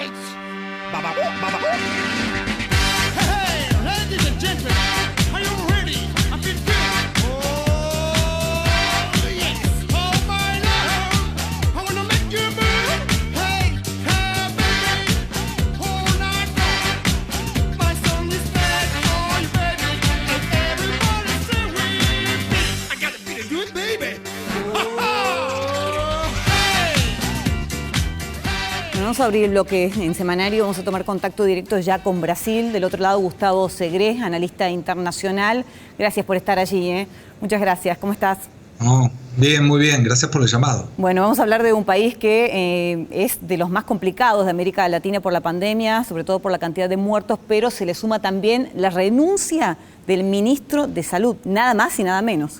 lights. Baba, baba. Hey, ladies and gentlemen, are you ready? I feel good. Oh, yes. Oh, my love, I wanna make you move. Hey, hey, baby, all night long. My song is bad for you, baby, and everybody say with me. I gotta be the good baby. Vamos a abrir el bloque en Semanario, vamos a tomar contacto directo ya con Brasil. Del otro lado, Gustavo Segré, analista internacional. Gracias por estar allí. Muchas gracias. ¿Cómo estás? Oh, bien, muy bien. Gracias por el llamado. Bueno, vamos a hablar de un país que es de los más complicados de América Latina por la pandemia, sobre todo por la cantidad de muertos, pero se le suma también la renuncia del ministro de Salud, nada más y nada menos.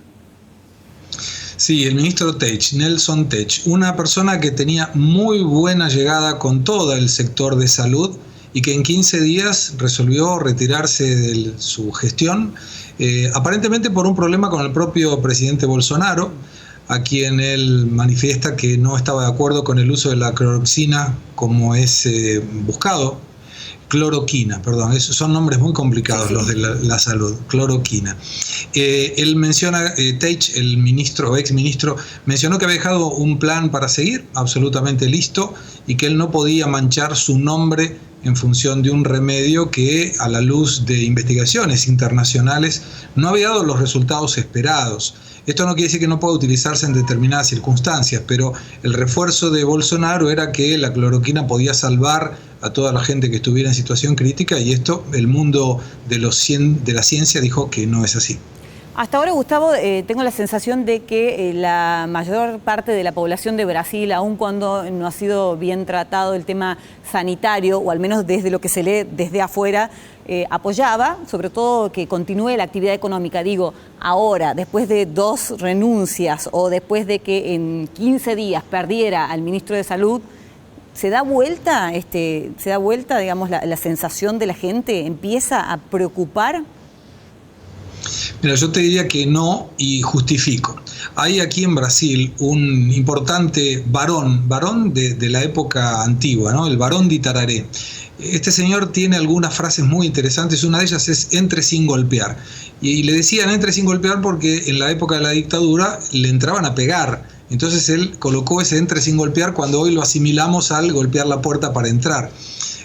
Sí, el ministro Tech, Nelson Tech, una persona que tenía muy buena llegada con todo el sector de salud y que en 15 días resolvió retirarse de su gestión, aparentemente por un problema con el propio presidente Bolsonaro, a quien él manifiesta que no estaba de acuerdo con el uso de la cloroxina como es buscado. Cloroquina, perdón, esos son nombres muy complicados los de la salud, cloroquina. Él menciona, Tech, el ministro o exministro, mencionó que había dejado un plan para seguir, absolutamente listo, y que él no podía manchar su nombre en función de un remedio que, a la luz de investigaciones internacionales, no había dado los resultados esperados. Esto no quiere decir que no pueda utilizarse en determinadas circunstancias, pero el refuerzo de Bolsonaro era que la cloroquina podía salvar a toda la gente que estuviera en situación crítica, y esto el mundo de la ciencia dijo que no es así. Hasta ahora, Gustavo, tengo la sensación de que la mayor parte de la población de Brasil, aun cuando no ha sido bien tratado el tema sanitario, o al menos desde lo que se lee desde afuera, apoyaba, sobre todo que continúe la actividad económica. Digo, ahora, después de 2 renuncias o después de que en 15 días perdiera al ministro de Salud, ¿se da vuelta, digamos, la sensación de la gente? ¿Empieza a preocupar? Mira, yo te diría que no, y justifico. Hay aquí en Brasil un importante varón de la época antigua, ¿no? El Barón de Itararé. Este señor tiene algunas frases muy interesantes, una de ellas es "entre sin golpear". Y le decían "entre sin golpear" porque en la época de la dictadura le entraban a pegar. Entonces él colocó ese "entre sin golpear" cuando hoy lo asimilamos al golpear la puerta para entrar.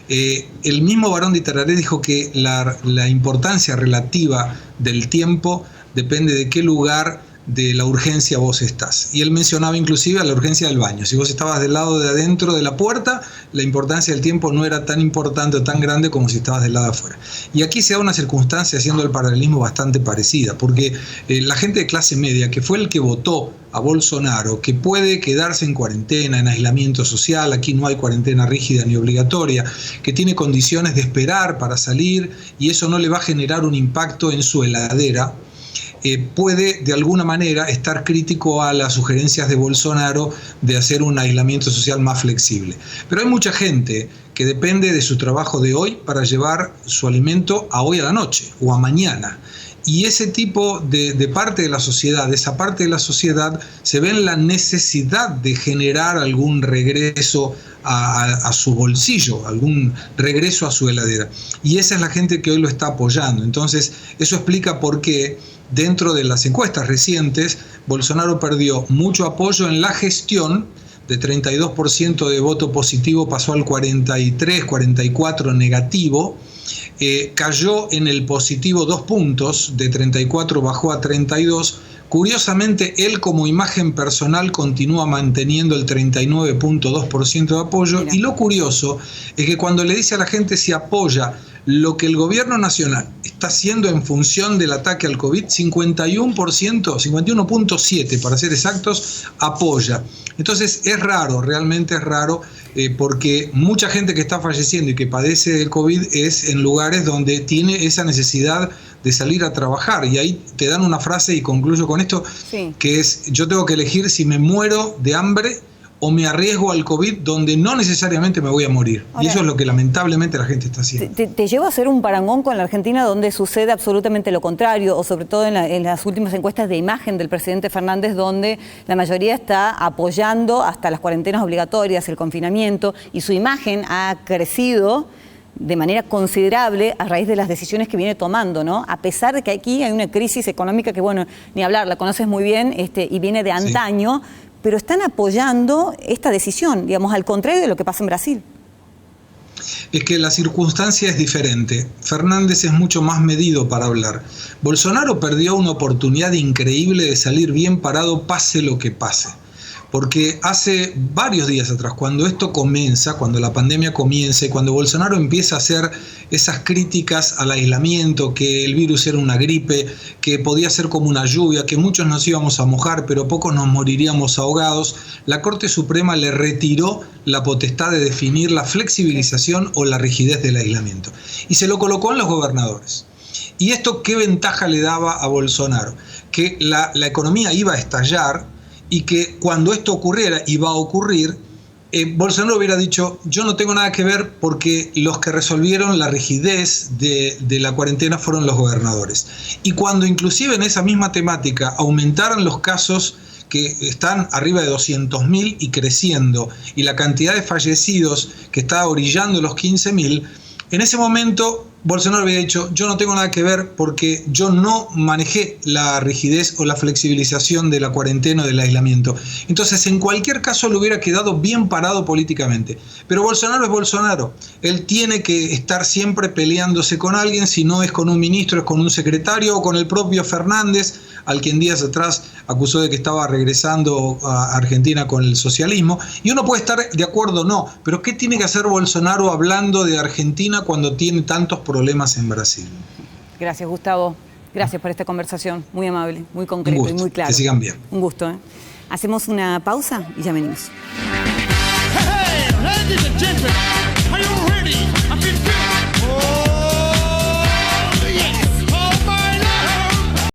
El mismo Barón de Itararé dijo que la importancia relativa del tiempo depende de qué lugar de la urgencia vos estás. Y él mencionaba inclusive a la urgencia del baño. Si vos estabas del lado de adentro de la puerta, la importancia del tiempo no era tan importante o tan grande como si estabas del lado de afuera. Y aquí se da una circunstancia, haciendo el paralelismo, bastante parecida, porque la gente de clase media, que fue el que votó a Bolsonaro, que puede quedarse en cuarentena, en aislamiento social, aquí no hay cuarentena rígida ni obligatoria, que tiene condiciones de esperar para salir y eso no le va a generar un impacto en su heladera, puede de alguna manera estar crítico a las sugerencias de Bolsonaro de hacer un aislamiento social más flexible. Pero hay mucha gente que depende de su trabajo de hoy para llevar su alimento a hoy a la noche o a mañana. Y ese tipo de parte de la sociedad, esa parte de la sociedad, se ve en la necesidad de generar algún regreso a su bolsillo, algún regreso a su heladera. Y esa es la gente que hoy lo está apoyando. Entonces, eso explica por qué dentro de las encuestas recientes, Bolsonaro perdió mucho apoyo en la gestión. De 32% de voto positivo pasó al 43, 44 negativo. Cayó en el positivo 2 puntos, de 34 bajó a 32. Curiosamente, él como imagen personal continúa manteniendo el 39.2% de apoyo. Mira. Y lo curioso es que cuando le dice a la gente si apoya lo que el gobierno nacional está haciendo en función del ataque al COVID, 51.7 para ser exactos, apoya. Entonces es raro, realmente es raro, porque mucha gente que está falleciendo y que padece el COVID es en lugares donde tiene esa necesidad de salir a trabajar. Y ahí te dan una frase, y concluyo con esto, sí, que es: yo tengo que elegir si me muero de hambre o me arriesgo al COVID donde no necesariamente me voy a morir. Ahora, y eso es lo que lamentablemente la gente está haciendo. Te llevo a hacer un parangón con la Argentina donde sucede absolutamente lo contrario, o sobre todo en las últimas encuestas de imagen del presidente Fernández, donde la mayoría está apoyando hasta las cuarentenas obligatorias, el confinamiento, y su imagen ha crecido de manera considerable a raíz de las decisiones que viene tomando, ¿no? A pesar de que aquí hay una crisis económica que, bueno, ni hablar, la conoces muy bien y viene de antaño, sí, pero están apoyando esta decisión, digamos, al contrario de lo que pasa en Brasil. Es que la circunstancia es diferente. Fernández es mucho más medido para hablar. Bolsonaro perdió una oportunidad increíble de salir bien parado, pase lo que pase. Porque hace varios días atrás, cuando esto comienza, cuando la pandemia comienza y cuando Bolsonaro empieza a hacer esas críticas al aislamiento, que el virus era una gripe, que podía ser como una lluvia, que muchos nos íbamos a mojar, pero pocos nos moriríamos ahogados, la Corte Suprema le retiró la potestad de definir la flexibilización o la rigidez del aislamiento. Y se lo colocó en los gobernadores. ¿Y esto qué ventaja le daba a Bolsonaro? Que la economía iba a estallar, y que cuando esto ocurriera, y va a ocurrir, Bolsonaro hubiera dicho, yo no tengo nada que ver porque los que resolvieron la rigidez de la cuarentena fueron los gobernadores. Y cuando inclusive en esa misma temática aumentaran los casos que están arriba de 200.000 y creciendo, y la cantidad de fallecidos que está orillando los 15.000, en ese momento Bolsonaro había dicho, yo no tengo nada que ver porque yo no manejé la rigidez o la flexibilización de la cuarentena o del aislamiento. Entonces, en cualquier caso, le hubiera quedado bien parado políticamente. Pero Bolsonaro es Bolsonaro. Él tiene que estar siempre peleándose con alguien, si no es con un ministro, es con un secretario o con el propio Fernández, al quien días atrás acusó de que estaba regresando a Argentina con el socialismo. Y uno puede estar de acuerdo o no, pero ¿qué tiene que hacer Bolsonaro hablando de Argentina cuando tiene tantos problemas en Brasil? Gracias, Gustavo. Gracias por esta conversación. Muy amable, muy concreto y muy claro. Que sigan bien. Un gusto, ¿eh? Hacemos una pausa y ya venimos. Hey, ladies and